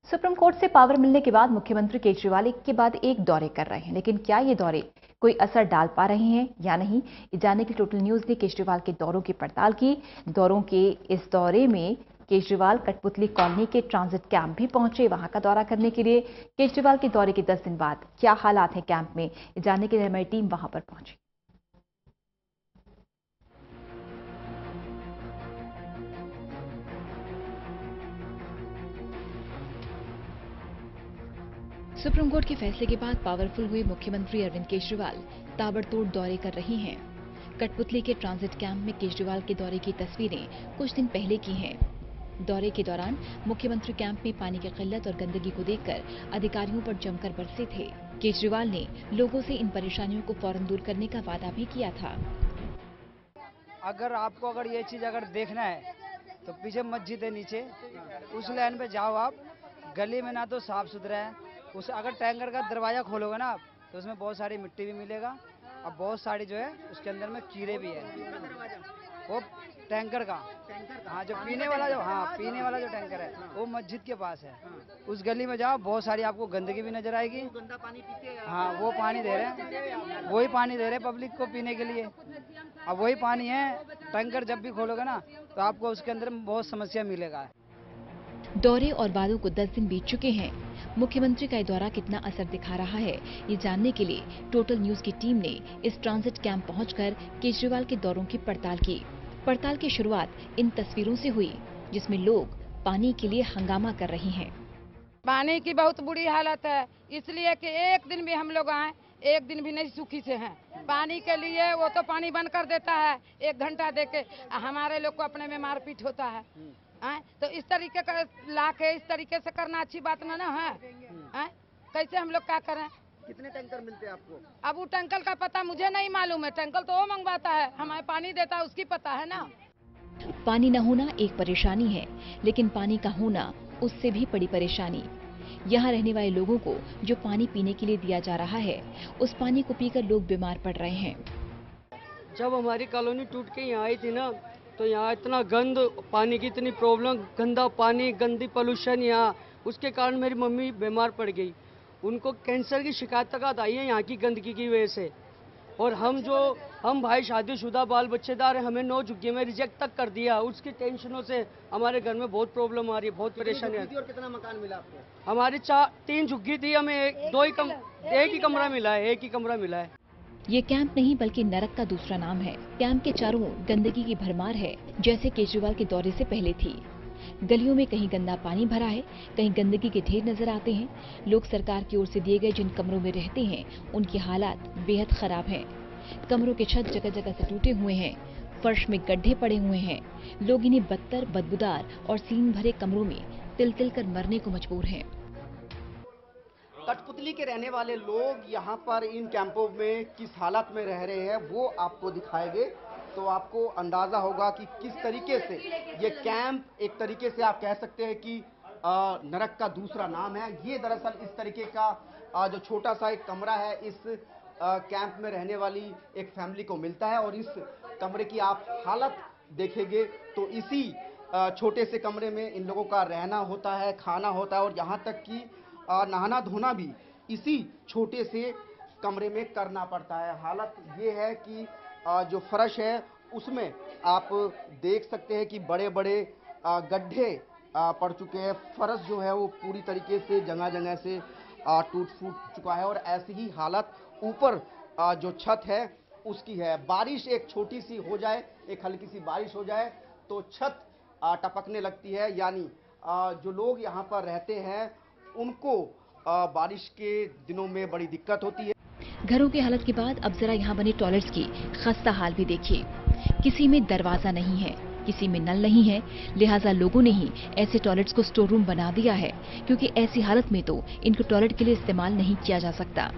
Supreme court से power मिलने के बाद मुख्यमंत्री केजरीवाल एक के बाद एक दौरे कर रहे हैं, लेकिन क्या ये दौरे कोई असर डाल पा रहे हैं या नहीं, ये जानने के लिए टोटल न्यूज ने केजरीवाल के दौरों की पड़ताल की। दौरों के इस दौरे में केजरीवाल कठपुतली कॉलोनी के ट्रांजिट कैंप भी पहुंचे। वहां का दौरा करने के लिए केजरीवाल के दौरे के 10 दिन बाद क्या हालात हैं कैंप में, ये जानने के लिए हमारी टीम वहां पर पहुंची। सुप्रीम कोर्ट के फैसले के बाद पावरफुल हुए मुख्यमंत्री अरविंद केजरीवाल ताबड़तोड़ दौरे कर रहे हैं। कठपुतली के ट्रांजिट कैंप में केजरीवाल के दौरे की तस्वीरें कुछ दिन पहले की हैं। दौरे के दौरान मुख्यमंत्री कैंप में पानी की किल्लत और गंदगी को देखकर अधिकारियों पर जमकर बरसे थे। केजरीवाल ने लोगों से इन परेशानियों को फौरन दूर करने का वादा भी किया था। अगर ये चीज देखना है तो पीछे मस्जिद है नीचे, उस लाइन पे जाओ आप। गली में ना तो साफ सुथरा है, उस अगर टैंकर का दरवाजा खोलोगे ना आप तो उसमें बहुत सारी मिट्टी भी मिलेगा और बहुत सारी जो है उसके अंदर में कीड़े भी है। वो टैंकर का, हाँ जो पीने वाला जो टैंकर है वो मस्जिद के पास है। उस गली में जाओ, बहुत सारी आपको गंदगी भी नजर आएगी। गंदा पानी पीते हैं, हाँ वो पानी दे रहे हैं, वही पानी दे रहे हैं पब्लिक को पीने के लिए। अब वही पानी है, टैंकर जब भी खोलोगे ना तो आपको उसके अंदर बहुत समस्या मिलेगा। दौरे और वादों को 10 दिन बीत चुके हैं। मुख्यमंत्री का ये दौरा कितना असर दिखा रहा है, ये जानने के लिए टोटल न्यूज की टीम ने इस ट्रांजिट कैंप पहुंचकर केजरीवाल के दौरों की पड़ताल की। पड़ताल की शुरुआत इन तस्वीरों से हुई, जिसमें लोग पानी के लिए हंगामा कर रहे हैं। पानी की बहुत बुरी हालत है, इसलिए कि एक दिन भी हम लोग आए, एक दिन भी नहीं सूखी से हैं। पानी के लिए वो तो पानी बंद कर देता है 1 घंटा देके, हमारे लोग को अपने में मारपीट होता है। तो इस तरीके का लाके इस तरीके से करना अच्छी बात ना है। कैसे हम लोग क्या करें? कितने टैंकर मिलते हैं आपको? अब वो टैंकर का पता मुझे नहीं मालूम है, टैंकर तो वो मंगवाता है, हमें पानी देता है उसकी पता है ना। पानी न होना एक परेशानी है, लेकिन पानी का होना उससे भी बड़ी परेशानी। यहाँ रहने वाले लोगों को जो पानी पीने के लिए दिया जा रहा है, उस पानी को पीकर लोग बीमार पड़ रहे हैं। जब हमारी कॉलोनी टूट के यहाँ आई थी ना, तो यहाँ इतना गंद पानी की इतनी प्रॉब्लम, गंदा पानी, गंदी पोल्यूशन यहाँ, उसके कारण मेरी मम्मी बीमार पड़ गई। उनको कैंसर की शिकायत तक आई है यहाँ की गंदगी की वजह से। और हम भाई शादीशुदा बाल बच्चेदार हैं, हमें 9 झुग्गी में रिजेक्ट तक कर दिया। उसकी टेंशनों से हमारे घर में बहुत प्रॉब्लम आ रही है, बहुत परेशानी है। और कितना मकान मिला आपको? हमारी 3 झुग्गी थी, हमें एक ही कमरा मिला है। ये कैंप नहीं बल्कि नरक का दूसरा नाम है। कैंप के चारों ओर गंदगी की भरमार है, जैसे केजरीवाल के दौरे से पहले थी। गलियों में कहीं गंदा पानी भरा है, कहीं गंदगी के ढेर नजर आते हैं। लोग सरकार की ओर से दिए गए जिन कमरों में रहते हैं, उनकी हालात बेहद खराब है। कमरों के छत जगह जगह से टूटे हुए हैं, फर्श में गड्ढे पड़े हुए हैं। लोग इन्हें बदतर, बदबूदार और सीन भरे कमरों में तिल तिल कर मरने को मजबूर हैं। कठपुतली के रहने वाले लोग यहाँ पर इन कैंपों में किस हालत में रह रहे हैं वो आपको दिखाएंगे, तो आपको अंदाजा होगा कि किस तरीके से ये कैंप एक तरीके से आप कह सकते हैं कि नरक का दूसरा नाम है। ये दरअसल इस तरीके का जो छोटा सा एक कमरा है, इस कैंप में रहने वाली एक फैमिली को मिलता है। और इस कमरे की आप हालत देखेंगे तो इसी छोटे से कमरे में इन लोगों का रहना होता है, खाना होता है, और यहाँ तक कि नहाना धोना भी इसी छोटे से कमरे में करना पड़ता है। हालत ये है कि जो फर्श है उसमें आप देख सकते हैं कि बड़े बड़े गड्ढे पड़ चुके हैं। फर्श जो है वो पूरी तरीके से जगह जगह से टूट फूट चुका है। और ऐसी ही हालत ऊपर जो छत है उसकी है। बारिश एक छोटी सी हो जाए, एक हल्की सी बारिश हो जाए तो छत टपकने लगती है। यानी जो लोग यहाँ पर रहते हैं उनको बारिश के दिनों में बड़ी दिक्कत होती है। घरों की हालत के बाद अब जरा यहाँ बने टॉयलेट्स की खस्ता हाल भी देखिए। किसी में दरवाजा नहीं है, किसी में नल नहीं है, लिहाजा लोगों ने ही ऐसे टॉयलेट्स को स्टोर रूम बना दिया है, क्योंकि ऐसी हालत में तो इनको टॉयलेट के लिए इस्तेमाल नहीं किया जा सकता।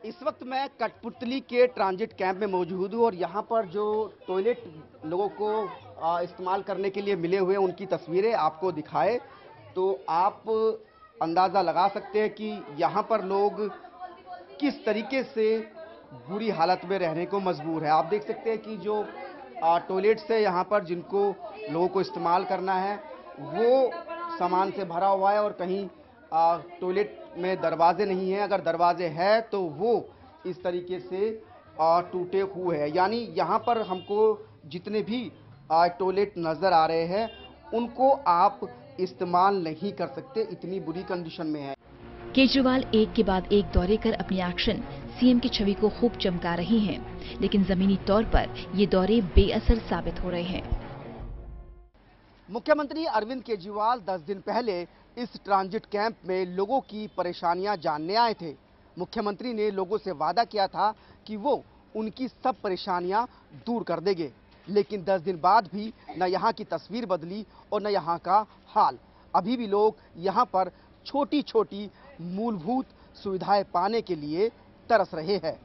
इस वक्त मैं कठपुतली के ट्रांजिट कैंप में मौजूद हूँ और यहाँ पर जो टॉयलेट लोगों को इस्तेमाल करने के लिए मिले हुए उनकी तस्वीरें आपको दिखाए तो आप अंदाज़ा लगा सकते हैं कि यहाँ पर लोग किस तरीके से बुरी हालत में रहने को मजबूर है। आप देख सकते हैं कि जो टॉयलेट्स है यहाँ पर जिनको लोगों को इस्तेमाल करना है वो सामान से भरा हुआ है और कहीं टॉयलेट में दरवाजे नहीं हैं। अगर दरवाजे हैं तो वो इस तरीके से टूटे हुए हैं। यानी यहाँ पर हमको जितने भी टॉयलेट नज़र आ रहे हैं उनको आप इस्तेमाल नहीं कर सकते, इतनी बुरी कंडीशन में है। केजरीवाल एक के बाद एक दौरे कर अपनी एक्शन सीएम की छवि को खूब चमका रही हैं, लेकिन जमीनी तौर पर ये दौरे बेअसर साबित हो रहे हैं। मुख्यमंत्री अरविंद केजरीवाल 10 दिन पहले इस ट्रांजिट कैंप में लोगों की परेशानियां जानने आए थे। मुख्यमंत्री ने लोगों से वादा किया था कि वो उनकी सब परेशानियां दूर कर देंगे, लेकिन 10 दिन बाद भी न यहाँ की तस्वीर बदली और न यहाँ का हाल। अभी भी लोग यहाँ पर छोटी छोटी मूलभूत सुविधाएं पाने के लिए तरस रहे हैं।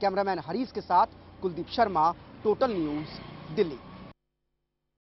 कैमरामैन हरीश के साथ कुलदीप शर्मा, टोटल न्यूज़, दिल्ली।